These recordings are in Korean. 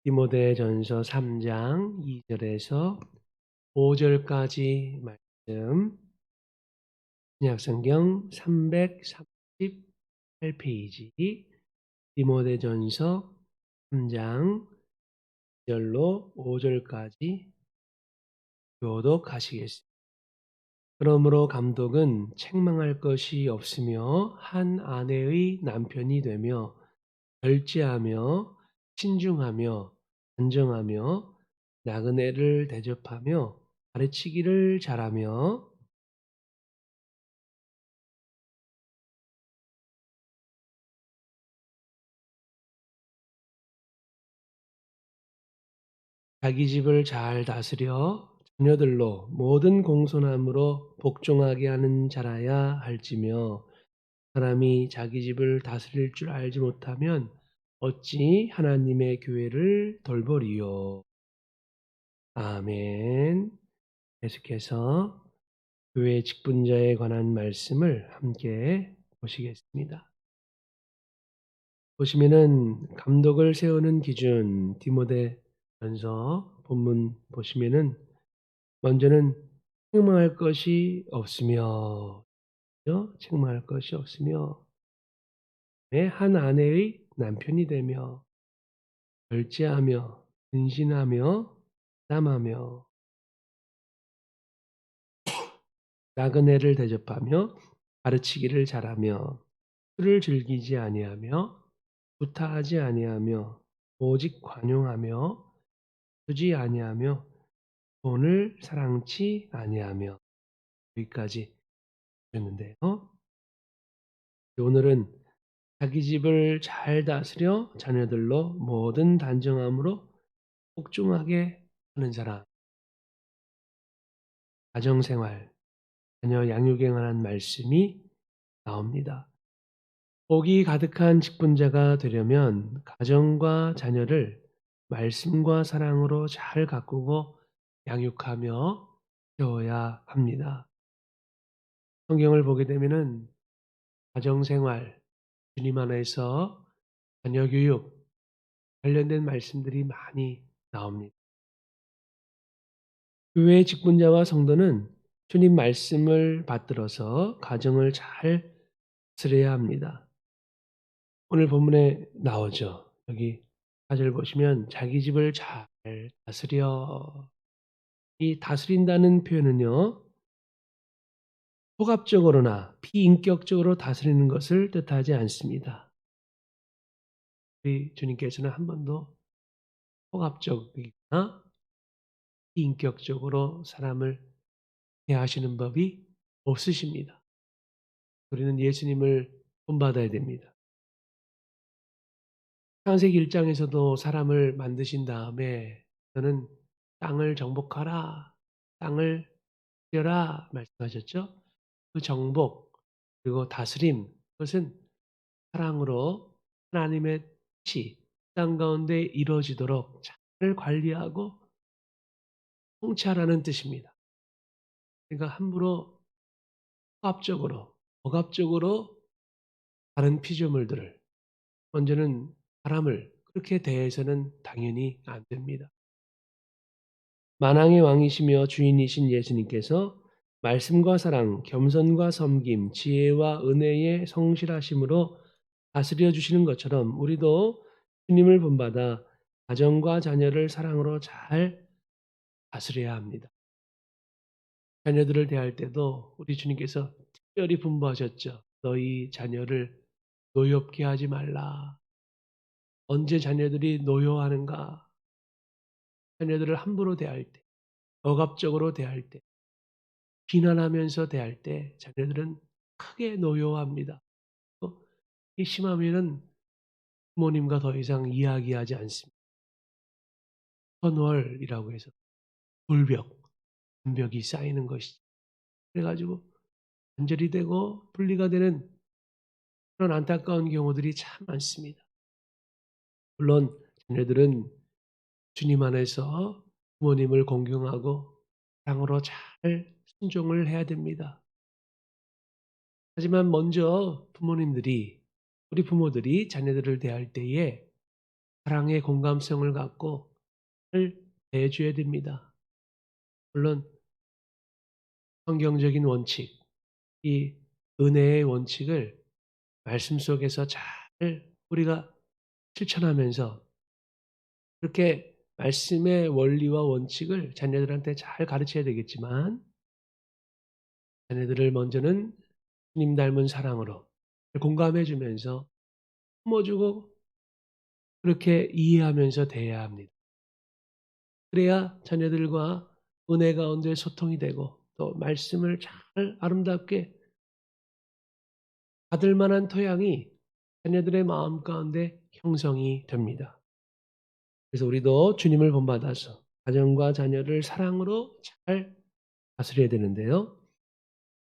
디모데전서 3장 2절에서 5절까지 말씀, 신약성경 338페이지, 디모데전서 3장 2절로 5절까지 교독하시겠습니다. 그러므로 감독은 책망할 것이 없으며 한 아내의 남편이 되며 절제하며 신중하며 단정하며 나그네를 대접하며 가르치기를 잘하며 자기 집을 잘 다스려 자녀들로 모든 공손함으로 복종하게 하는 자라야 할지며 사람이 자기 집을 다스릴 줄 알지 못하면 어찌 하나님의 교회를 돌보리요. 아멘. 계속해서 교회 직분자에 관한 말씀을 함께 보시겠습니다. 보시면은 감독을 세우는 기준, 디모데전서 본문 보시면은 먼저는 책망할 것이 없으며, 그죠? 책망할 것이 없으며, 한 아내의 남편이 되며, 절제하며, 근신하며, 담하며, 나그네를 대접하며, 가르치기를 잘하며, 술을 즐기지 아니하며, 구타하지 아니하며, 오직 관용하며, 주지 아니하며, 돈을 사랑치 아니하며, 여기까지 했는데요. 오늘은 자기 집을 잘 다스려 자녀들로 모든 단정함으로 복종하게 하는 사람, 가정생활, 자녀 양육에 관한 말씀이 나옵니다. 복이 가득한 직분자가 되려면 가정과 자녀를 말씀과 사랑으로 잘 가꾸고 양육하며 세워야 합니다. 성경을 보게 되면은 가정생활, 주님 안에서 자녀 교육 관련된 말씀들이 많이 나옵니다. 교회 직분자와 성도는 주님 말씀을 받들어서 가정을 잘 다스려야 합니다. 오늘 본문에 나오죠. 여기 4절 보시면 자기 집을 잘 다스려. 이 다스린다는 표현은요, 폭압적으로나 비인격적으로 다스리는 것을 뜻하지 않습니다. 우리 주님께서는 한 번도 폭압적이거나 비인격적으로 사람을 대하시는 법이 없으십니다. 우리는 예수님을 본받아야 됩니다. 창세기 1장에서도 사람을 만드신 다음에 너는 땅을 정복하라, 땅을 다스려라 말씀하셨죠. 그 정복 그리고 다스림, 그것은 사랑으로 하나님의 뜻이 땅 가운데 이루어지도록 잘 관리하고 통치하라는 뜻입니다. 그러니까 함부로 억압적으로 다른 피조물들을, 먼저는 사람을 그렇게 대해서는 당연히 안 됩니다. 만왕의 왕이시며 주인이신 예수님께서 말씀과 사랑, 겸손과 섬김, 지혜와 은혜의 성실하심으로 다스려 주시는 것처럼 우리도 주님을 본받아 가정과 자녀를 사랑으로 잘 다스려야 합니다. 자녀들을 대할 때도 우리 주님께서 특별히 분부하셨죠. 너희 자녀를 노엽게 하지 말라. 언제 자녀들이 노여하는가? 자녀들을 함부로 대할 때, 억압적으로 대할 때, 비난하면서 대할 때 자녀들은 크게 노여합니다. 또 이 심하면은 부모님과 더 이상 이야기하지 않습니다. 선월이라고 해서 불벽, 간벽이 쌓이는 것이죠. 그래가지고 단절이 되고 분리가 되는 그런 안타까운 경우들이 참 많습니다. 물론 자녀들은 주님 안에서 부모님을 공경하고 사랑으로 잘 순종을 해야 됩니다. 하지만 먼저 우리 부모들이 자녀들을 대할 때에 사랑의 공감성을 갖고 잘 대해줘야 됩니다. 물론 성경적인 원칙, 이 은혜의 원칙을 말씀 속에서 잘 우리가 실천하면서 그렇게 말씀의 원리와 원칙을 자녀들한테 잘 가르쳐야 되겠지만 자녀들을 먼저는 주님 닮은 사랑으로 공감해 주면서 품어주고 그렇게 이해하면서 대해야 합니다. 그래야 자녀들과 은혜 가운데 소통이 되고 또 말씀을 잘 아름답게 받을 만한 토양이 자녀들의 마음 가운데 형성이 됩니다. 그래서 우리도 주님을 본받아서 가정과 자녀를 사랑으로 잘 다스려야 되는데요.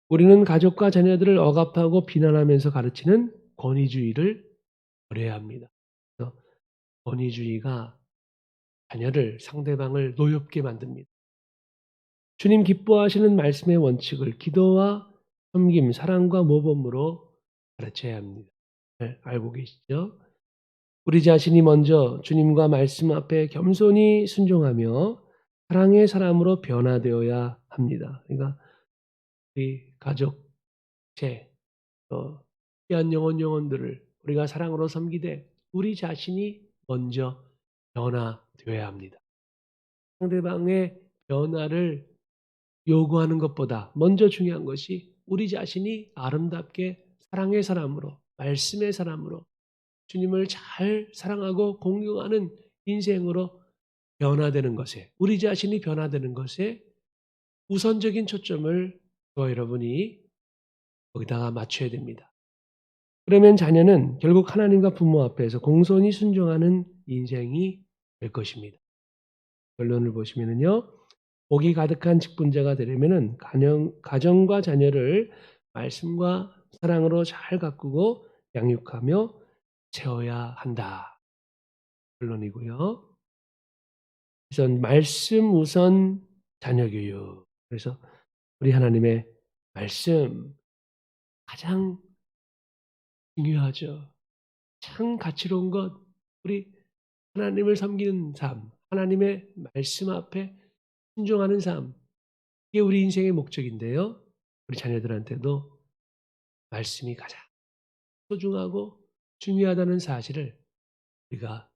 우리는 가족과 자녀들을 억압하고 비난하면서 가르치는 권위주의를 버려야 합니다. 그래서 권위주의가 자녀를 상대방을 노엽게 만듭니다. 주님 기뻐하시는 말씀의 원칙을 기도와 섬김, 사랑과 모범으로 가르쳐야 합니다. 잘 알고 계시죠? 우리 자신이 먼저 주님과 말씀 앞에 겸손히 순종하며 사랑의 사람으로 변화되어야 합니다. 그러니까 우리 가족체, 귀한 영혼들을 우리가 사랑으로 섬기되 우리 자신이 먼저 변화되어야 합니다. 상대방의 변화를 요구하는 것보다 먼저 중요한 것이 우리 자신이 아름답게 사랑의 사람으로, 말씀의 사람으로 주님을 잘 사랑하고 공경하는 인생으로 변화되는 것에, 우리 자신이 변화되는 것에 우선적인 초점을 저와 여러분이 거기다가 맞춰야 됩니다. 그러면 자녀는 결국 하나님과 부모 앞에서 공손히 순종하는 인생이 될 것입니다. 결론을 보시면은요, 복이 가득한 직분자가 되려면은 가정과 자녀를 말씀과 사랑으로 잘 가꾸고 양육하며 채워야 한다. 결론이고요. 그래서 말씀 우선 자녀 교육. 그래서 우리 하나님의 말씀 가장 중요하죠. 가장 가치로운 것, 우리 하나님을 섬기는 삶, 하나님의 말씀 앞에 순종하는 삶, 이게 우리 인생의 목적인데요. 우리 자녀들한테도 말씀이 가장 소중하고 중요하다는 사실을 우리가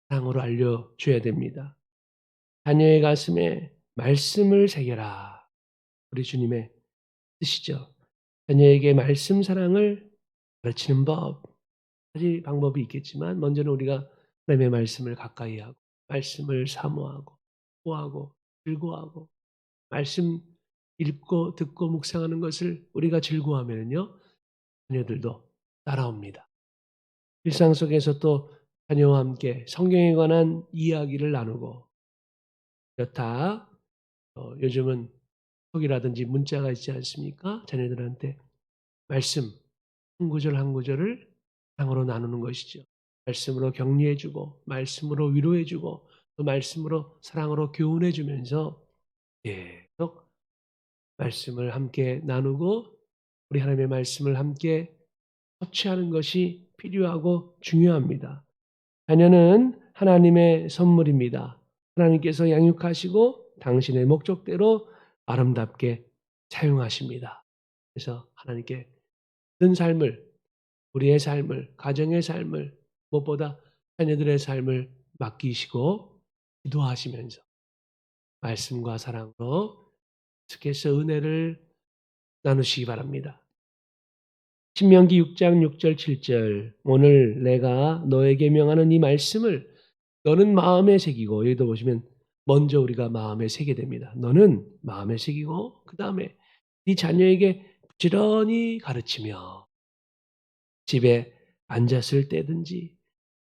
사랑으로 알려줘야 됩니다. 자녀의 가슴에 말씀을 새겨라. 우리 주님의 뜻이죠. 자녀에게 말씀 사랑을 가르치는 법, 여러 방법이 있겠지만 먼저는 우리가 하나님의 말씀을 가까이 하고 말씀을 사모하고 구하고 즐거워하고 말씀 읽고 듣고 묵상하는 것을 우리가 즐거워하면요 자녀들도 따라옵니다. 일상 속에서 또 자녀와 함께 성경에 관한 이야기를 나누고 여타 요즘은 톡이라든지 문자가 있지 않습니까? 자녀들한테 말씀 한 구절 한 구절을 사랑으로 나누는 것이죠. 말씀으로 격려해 주고 말씀으로 위로해 주고 또 말씀으로 사랑으로 교훈해 주면서 계속 말씀을 함께 나누고 우리 하나님의 말씀을 함께 섭취하는 것이 필요하고 중요합니다. 자녀는 하나님의 선물입니다. 하나님께서 양육하시고 당신의 목적대로 아름답게 사용하십니다. 그래서 하나님께 모든 삶을, 우리의 삶을, 가정의 삶을, 무엇보다 자녀들의 삶을 맡기시고 기도하시면서 말씀과 사랑으로 계속해서 은혜를 나누시기 바랍니다. 신명기 6장 6절 7절 오늘 내가 너에게 명하는 이 말씀을 너는 마음에 새기고 여기도 보시면 먼저 우리가 마음에 새게 됩니다. 너는 마음에 새기고 그 다음에 네 자녀에게 부지런히 가르치며 집에 앉았을 때든지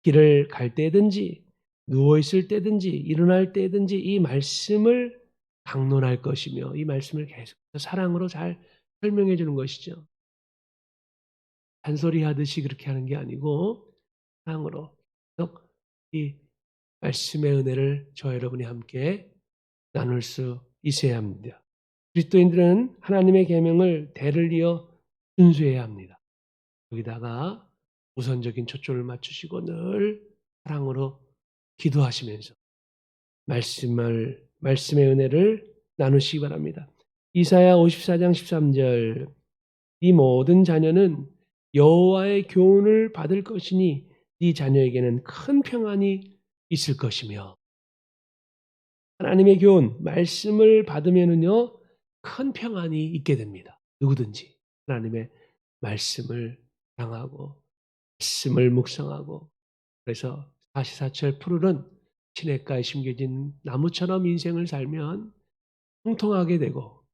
길을 갈 때든지 누워있을 때든지 일어날 때든지 이 말씀을 강론할 것이며 이 말씀을 계속 사랑으로 잘 설명해 주는 것이죠. 잔소리 하듯이 그렇게 하는 게 아니고 사랑으로 계속 이 말씀의 은혜를 저와 여러분이 함께 나눌 수 있어야 합니다. 그리스도인들은 하나님의 계명을 대를 이어 순수해야 합니다. 여기다가 우선적인 초점을 맞추시고 늘 사랑으로 기도하시면서 말씀의 은혜를 나누시기 바랍니다. 이사야 54장 13절 네 모든 자녀는 여호와의 교훈을 받을 것이니 네 자녀에게는 큰 평안이 있을 것이며 하나님의 교훈, 말씀을 받으면은요 큰 평안이 있게 됩니다. 누구든지 하나님의 말씀을 사랑하고 말씀을 묵상하고 그래서 사시사철 푸르른 시냇가에 심겨진 나무처럼 인생을 살면 통통하게 되고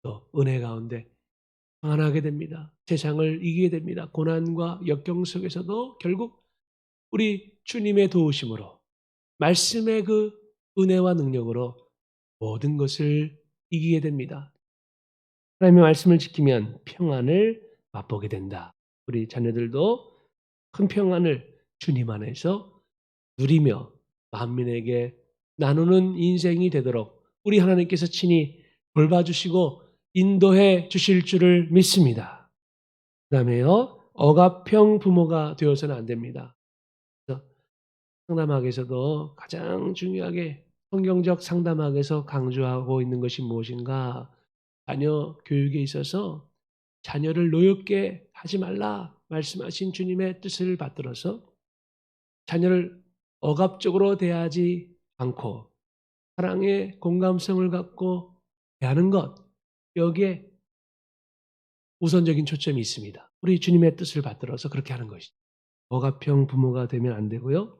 또 은혜 가운데 평안하게 됩니다. 세상을 이기게 됩니다. 고난과 역경 속에서도 결국 우리 주님의 도우심으로 말씀의 그 은혜와 능력으로 모든 것을 이기게 됩니다. 하나님의 말씀을 지키면 평안을 맛보게 된다. 우리 자녀들도 큰 평안을 주님 안에서 누리며 만민에게 나누는 인생이 되도록 우리 하나님께서 친히 돌봐주시고 인도해 주실 줄을 믿습니다. 그 다음에요. 억압형 부모가 되어서는 안 됩니다. 상담학에서도 가장 중요하게 성경적 상담학에서 강조하고 있는 것이 무엇인가? 자녀 교육에 있어서 자녀를 노엽게 하지 말라 말씀하신 주님의 뜻을 받들어서 자녀를 억압적으로 대하지 않고 사랑의 공감성을 갖고 대하는 것, 여기에 우선적인 초점이 있습니다. 우리 주님의 뜻을 받들어서 그렇게 하는 것이죠. 억압형 부모가 되면 안 되고요.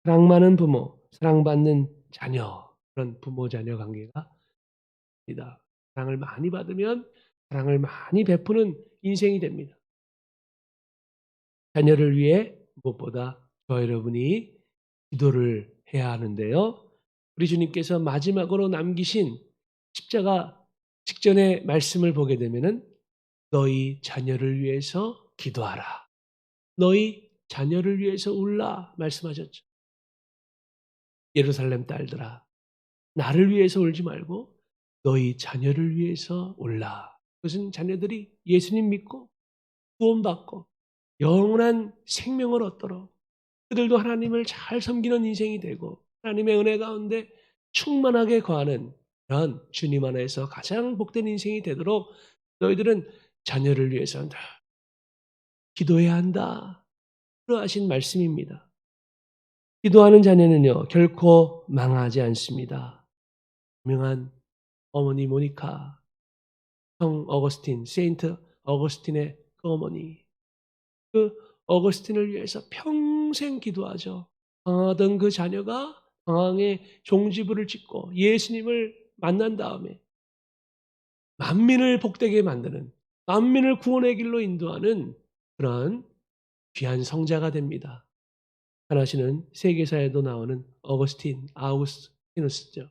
사랑 많은 부모, 사랑받는 자녀, 그런 부모-자녀 관계가 됩니다. 사랑을 많이 받으면 사랑을 많이 베푸는 인생이 됩니다. 자녀를 위해 무엇보다 저 여러분이 기도를 해야 하는데요. 우리 주님께서 마지막으로 남기신 십자가 직전의 말씀을 보게 되면은 너희 자녀를 위해서 기도하라. 너희 자녀를 위해서 울라 말씀하셨죠. 예루살렘 딸들아, 나를 위해서 울지 말고 너희 자녀를 위해서 울라. 그것은 자녀들이 예수님 믿고 구원받고 영원한 생명을 얻도록 그들도 하나님을 잘 섬기는 인생이 되고 하나님의 은혜 가운데 충만하게 거하는 그런 주님 안에서 가장 복된 인생이 되도록 너희들은 자녀를 위해서 늘 기도해야 한다. 그러하신 말씀입니다. 기도하는 자녀는요 결코 망하지 않습니다. 유명한 어머니 모니카, 성 어거스틴, 세인트 어거스틴의 그 어머니, 그 어거스틴을 위해서 평생 기도하죠. 방황하던 그 자녀가 방황에 종지부를 찍고 예수님을 만난 다음에 만민을 복되게 만드는, 만민을 구원의 길로 인도하는 그런 귀한 성자가 됩니다. 하나시는 세계사에도 나오는 어거스틴, 아우구스티누스죠.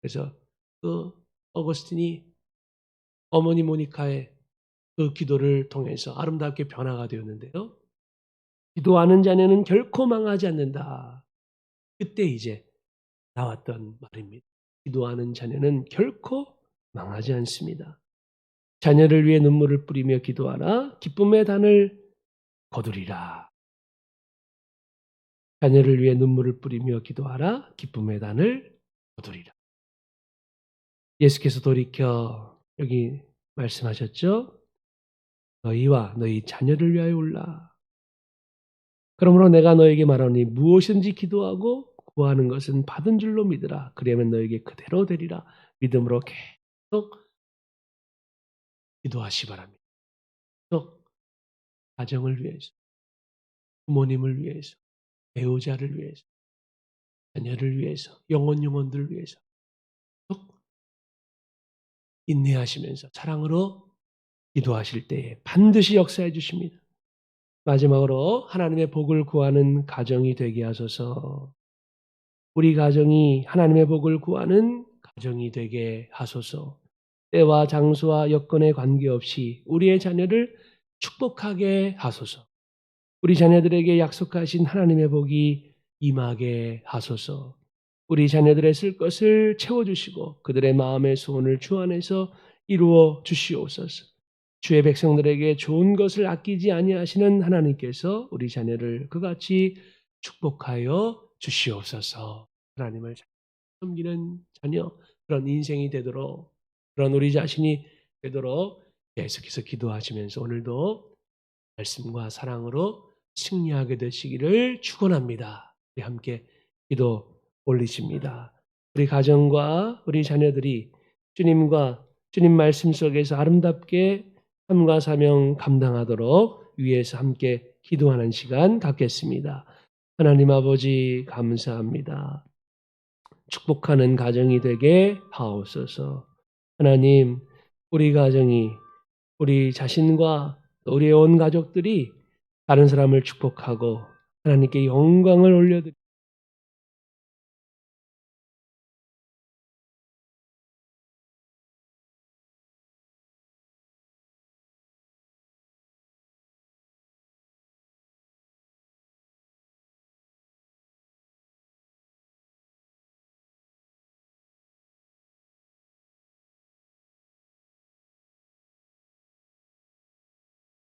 그래서 그 어거스틴이 어머니 모니카의 그 기도를 통해서 아름답게 변화가 되었는데요. 기도하는 자녀는 결코 망하지 않는다. 그때 이제 나왔던 말입니다. 기도하는 자녀는 결코 망하지 않습니다. 자녀를 위해 눈물을 뿌리며 기도하라. 기쁨의 단을 거두리라. 자녀를 위해 눈물을 뿌리며 기도하라. 기쁨의 단을 거두리라. 예수께서 돌이켜 여기 말씀하셨죠. 너희와 너희 자녀를 위하여 울라. 그러므로 내가 너에게 말하니 무엇이든지 기도하고 구하는 것은 받은 줄로 믿으라. 그러면 너에게 그대로 되리라. 믿음으로 계속 기도하시 바랍니다. 계속 가정을 위해서, 부모님을 위해서, 배우자를 위해서, 자녀를 위해서, 영혼들을 위해서 계속 인내하시면서 사랑으로 기도하실 때에 반드시 역사해 주십니다. 마지막으로 하나님의 복을 구하는 가정이 되게 하소서. 우리 가정이 하나님의 복을 구하는 가정이 되게 하소서. 때와 장소와 여건에 관계없이 우리의 자녀를 축복하게 하소서. 우리 자녀들에게 약속하신 하나님의 복이 임하게 하소서. 우리 자녀들의 쓸 것을 채워주시고 그들의 마음의 소원을 주 안에서 이루어 주시옵소서. 주의 백성들에게 좋은 것을 아끼지 아니하시는 하나님께서 우리 자녀를 그같이 축복하여 주시옵소서. 하나님을 잘 섬기는 자녀, 그런 인생이 되도록, 그런 우리 자신이 되도록 계속해서 기도하시면서 오늘도 말씀과 사랑으로 승리하게 되시기를 축원합니다. 우리 함께 기도 올리십니다. 우리 가정과 우리 자녀들이 주님과 주님 말씀 속에서 아름답게 삶과 사명 감당하도록 위해서 함께 기도하는 시간 갖겠습니다. 하나님 아버지 감사합니다. 축복하는 가정이 되게 하옵소서. 하나님, 우리 가정이 우리 자신과 우리의 온 가족들이 다른 사람을 축복하고 하나님께 영광을 올려드리고